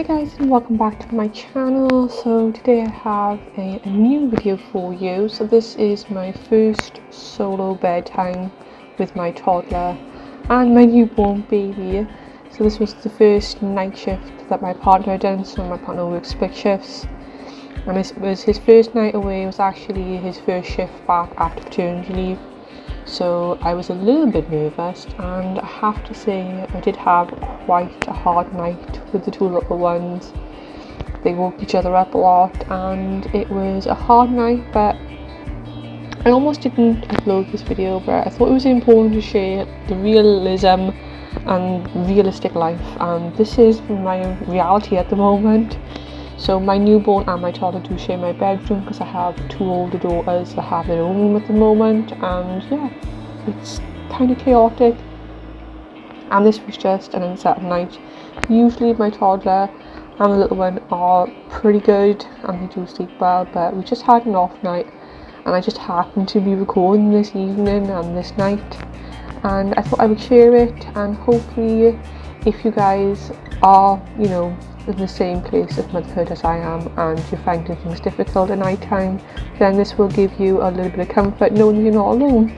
Hi guys, and welcome back to my channel. So today I have a new video for you. So this is my first solo bedtime with my toddler and my newborn baby. So this was the first night shift that my partner had done. So my partner works split shifts, and this was his first night away. It was actually his first shift back after paternity leave. So I was a little bit nervous, and I have to say I did have quite a hard night with the two little ones. They woke each other up a lot, and it was a hard night, but I almost didn't upload this video, but I thought it was important to share the realism and realistic life, and this is my reality at the moment. So my newborn and my toddler do share my bedroom because I have two older daughters that have their own room at the moment, and yeah, it's kind of chaotic. And this was just an unsettled night. Usually my toddler and the little one are pretty good and they do sleep well, but we just had an off night, and I just happened to be recording this evening and this night, and I thought I would share it, and hopefully if you guys are, in the same place of motherhood as I am, and you're finding things difficult at night time, then this will give you a little bit of comfort knowing you're not alone,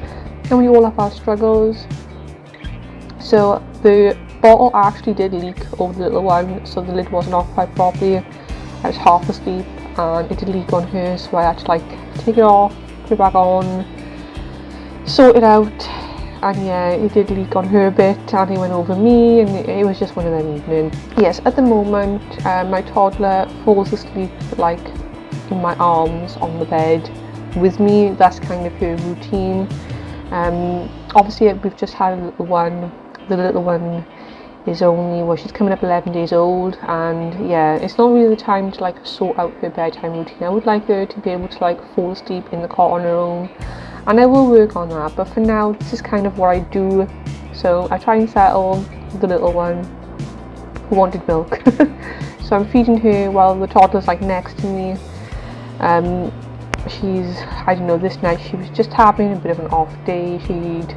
and we all have our struggles. So the bottle actually did leak over the little one, so the lid wasn't off quite properly. I was half asleep and it did leak on her, so I had to take it off, put it back on, sort it out. And yeah, it did leak on her a bit, and it went over me, and it was just one of them evenings. Yes, at the moment, my toddler falls asleep in my arms on the bed with me. That's kind of her routine. Obviously, we've just had a little one. The little one is only, she's coming up 11 days old, and yeah, it's not really the time to sort out her bedtime routine. I would like her to be able to fall asleep in the cot on her own, and I will work on that, but for now this is kind of what I do. So I try and settle the little one who wanted milk. So I'm feeding her while the toddler's next to me. She's, I don't know, this night she was just having a bit of an off day. She'd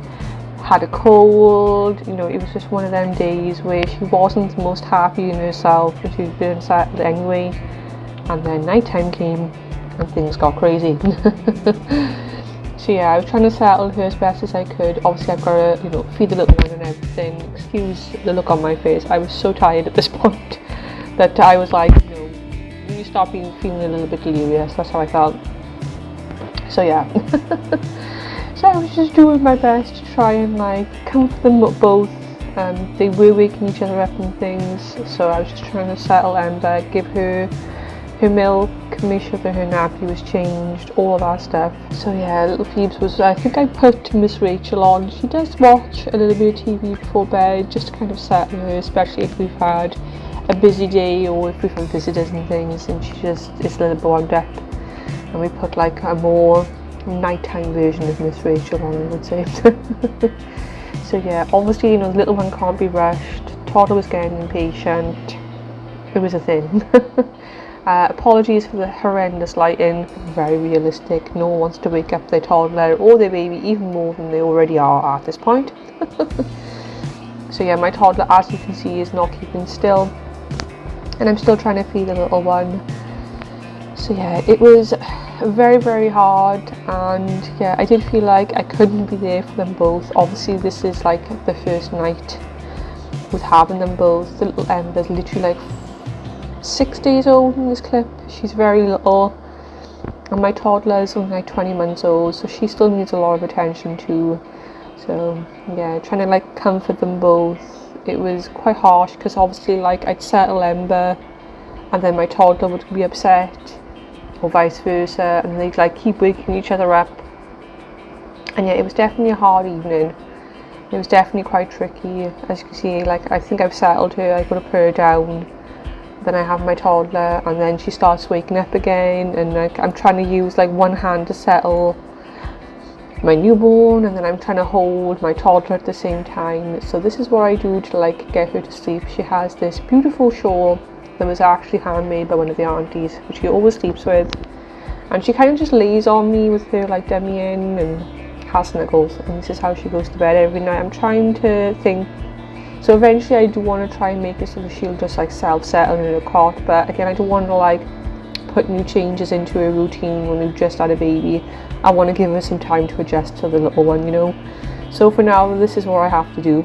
had a cold, it was just one of them days where she wasn't the most happy in herself, and she was a bit unsettled anyway. And then nighttime came and things got crazy. So yeah, I was trying to settle her as best as I could. Obviously I've got to, feed the little one and everything. Excuse the look on my face. I was so tired at this point that I was when you start feeling a little bit delirious, that's how I felt. So yeah. So I was just doing my best to try and comfort them both. They were waking each other up and things, so I was just trying to settle Ember, give her milk, make sure that her nappy was changed, all of that stuff. So yeah, little Phoebes was, I think I put Miss Rachel on. She does watch a little bit of TV before bed, just to kind of settle her, especially if we've had a busy day or if we've had visitors and things, and she just is a little bit wound up. And we put a more nighttime version of Miss Rachel on, I would say. So yeah, obviously, the little one can't be rushed. Toddler was getting impatient. It was a thing. Apologies for the horrendous lighting. Very realistic. No one wants to wake up their toddler or their baby even more than they already are at this point. So yeah, my toddler, as you can see, is not keeping still, and I'm still trying to feed the little one. So yeah, it was very, very hard, and yeah, I did feel like I couldn't be there for them both. Obviously this is the first night with having them both. The little Ember's literally 6 days old in this clip. She's very little, and my toddler is only 20 months old, so she still needs a lot of attention too. So yeah, trying to comfort them both. It was quite harsh because obviously I'd settle Ember and then my toddler would be upset, or vice versa, and they'd keep waking each other up. And yeah, it was definitely a hard evening. It was definitely quite tricky. As you can see, I think I've settled her. I got to put her down, then I have my toddler, and then she starts waking up again, and I'm trying to use one hand to settle my newborn, and then I'm trying to hold my toddler at the same time. So this is what I do to get her to sleep. She has this beautiful shawl that was actually handmade by one of the aunties, which she always sleeps with, and she kind of just lays on me with her dummy in and has snuggles, and this is how she goes to bed every night. I'm trying to think So eventually I do want to try and make it so that she'll just like self-settle in a cot, but again I don't want to like put new changes into a routine when we've just had a baby. I want to give her some time to adjust to the little one, you know. So for now, this is what I have to do.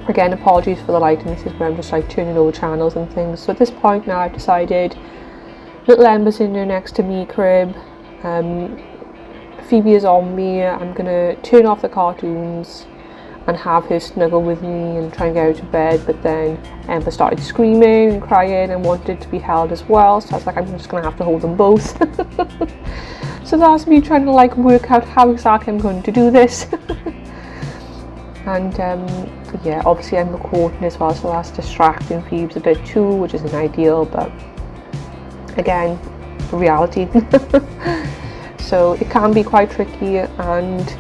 Again, apologies for the lighting. This is where I'm just like turning over channels and things. So at this point now I've decided little Ember's in there next to me crib. Phoebe is on me. I'm gonna turn off the cartoons and have her snuggle with me and try and get her to bed, but then Ember started screaming and crying and wanted to be held as well, so I was like, I'm just gonna have to hold them both. So that's me trying to like work out how exactly I'm going to do this. And yeah, obviously I'm recording as well, so that's distracting Phoebe a bit too, which isn't ideal, but again, reality. So it can be quite tricky, and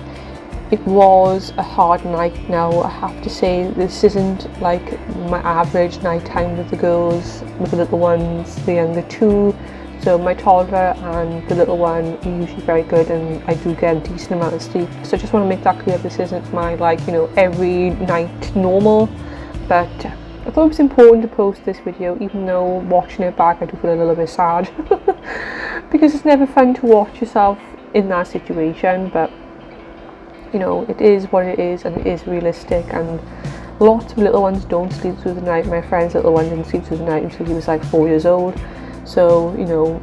it was a hard night now. I have to say, this isn't like my average night time with the girls, with the little ones, the younger two. So my toddler and the little one are usually very good, and I do get a decent amount of sleep. So I just want to make that clear, this isn't my like, you know, every night normal. But I thought it was important to post this video, even though watching it back I do feel a little bit sad. Because it's never fun to watch yourself in that situation, but you know, it is what it is, and it is realistic, and lots of little ones don't sleep through the night. My friend's little one didn't sleep through the night until he was like 4 years old. So, you know,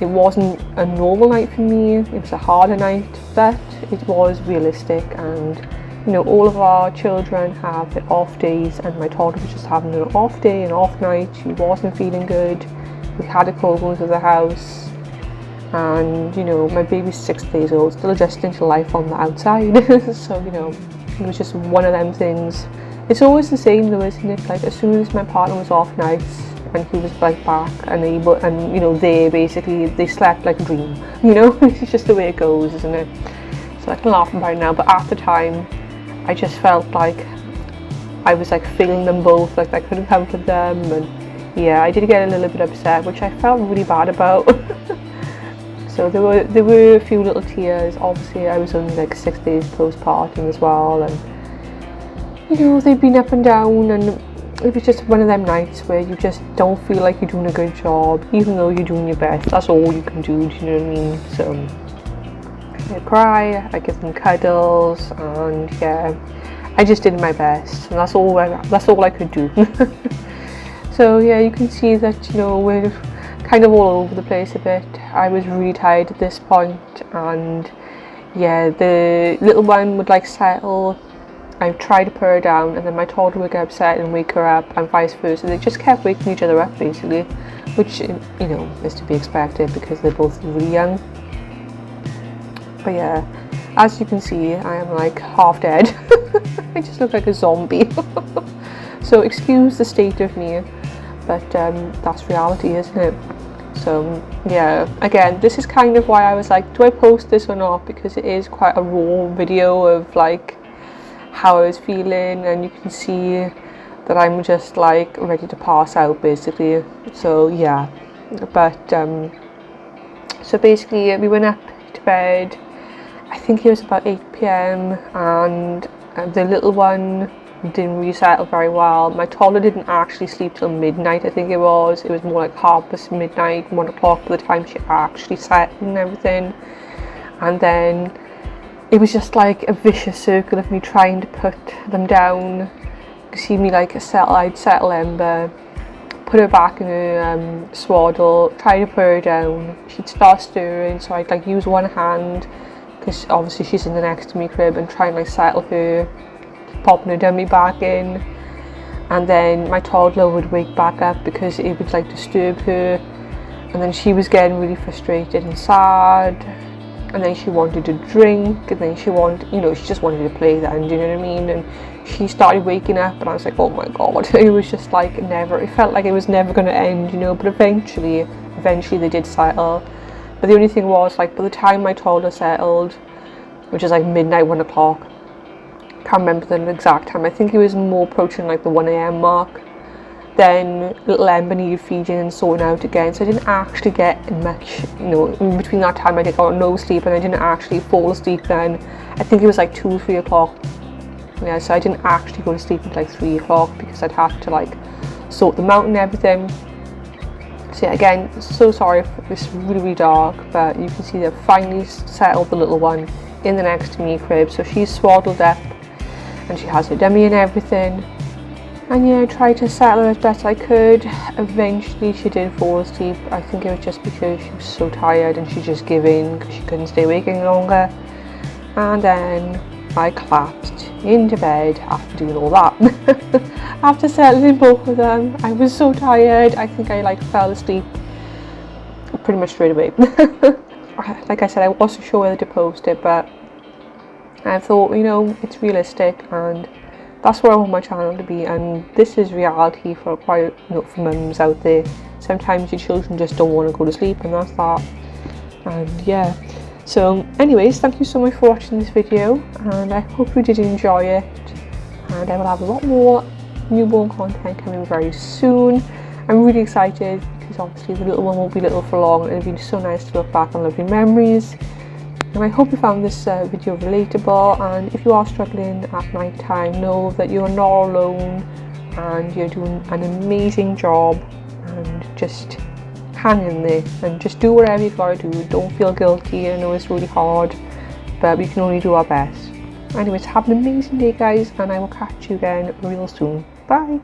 it wasn't a normal night for me, it was a harder night, but it was realistic. And you know, all of our children have their off days, and my toddler was just having an off day, an off night. She wasn't feeling good. We had a cold going to the house, and you know, my baby's 6 days old, still adjusting to life on the outside. So you know, it was just one of them things. It's always the same though, isn't it? Like as soon as my partner was off nights and he was like back and able, and you know, they slept like a dream, you know. It's just the way it goes, isn't it? So I can laugh about it now, but at the time I just felt like I was like feeling them both, like I couldn't comfort them, and yeah, I did get a little bit upset, which I felt really bad about. So there were a few little tears. Obviously I was only like 6 days postpartum as well, and you know, they've been up and down, and it was just one of them nights where you just don't feel like you're doing a good job, even though you're doing your best. That's all you can do, do you know what I mean? So I cry, I give them cuddles, and yeah, I just did my best, and that's all I could do. So yeah, you can see that, you know, we're kind of all over the place a bit. I was really tired at this point, and yeah, the little one would like settle. I tried to put her down, and then my toddler would get upset and wake her up, and vice versa. They just kept waking each other up basically, which, you know, is to be expected because they're both really young. But yeah, as you can see, I am like half dead. I just look like a zombie. So excuse the state of me, but that's reality, isn't it? So yeah, again, this is kind of why I was like, do I post this or not? Because it is quite a raw video of like how I was feeling, and you can see that I'm just like ready to pass out basically. So yeah, but so basically we went up to bed. I think it was about 8 p.m. and the little one didn't really settle very well. My toddler didn't actually sleep till midnight, I think it was more like half past midnight, 1 o'clock by the time she actually settled and everything. And then it was just like a vicious circle of me trying to put them down. You could see me like I'd settle Ember, put her back in her swaddle, try to put her down. She'd start stirring, so I'd like use one hand, because obviously she's in the next to me crib, and try and like settle her, popping her dummy back in. And then my toddler would wake back up because it would like disturb her, and then she was getting really frustrated and sad, and then she wanted to drink, and then she just wanted to play then, do you know what I mean? And she started waking up, and I was like, oh my god. It was just like it felt like it was never going to end, you know. But eventually they did settle. But the only thing was, like, by the time my toddler settled, which is like midnight, 1 o'clock, can't remember the exact time, I think it was more approaching like the 1 a.m. mark, then little Ember needed feeding and sorting out again. So I didn't actually get much, you know, in between that time I got no sleep, and I didn't actually fall asleep then. I think it was like 2 or 3 o'clock. Yeah, so I didn't actually go to sleep until like 3 o'clock because I'd have to like sort them out and everything. So yeah, again, so sorry if it's really dark, but you can see they've finally settled the little one in the next to me crib. So she's swaddled up and she has her dummy and everything. And yeah, I tried to settle her as best I could. Eventually she did fall asleep. I think it was just because she was so tired and she just gave in because she couldn't stay awake any longer. And then I collapsed into bed after doing all that. After settling both of them, I was so tired. I think I like fell asleep pretty much straight away. Like I said, I wasn't sure whether to post it, but I thought, you know, it's realistic and that's where I want my channel to be, and this is reality for quite, you know, for mums out there. Sometimes your children just don't want to go to sleep, and that's that. And yeah, so anyways, thank you so much for watching this video, and I hope you did enjoy it. And I will have a lot more newborn content coming very soon. I'm really excited because obviously the little one won't be little for long, and it'll be so nice to look back on lovely memories. And I hope you found this video relatable, and if you are struggling at night time, know that you're not alone and you're doing an amazing job, and just hang in there and just do whatever you've got to do. Don't feel guilty. I know it's really hard, but we can only do our best. Anyways, have an amazing day guys, and I will catch you again real soon. Bye.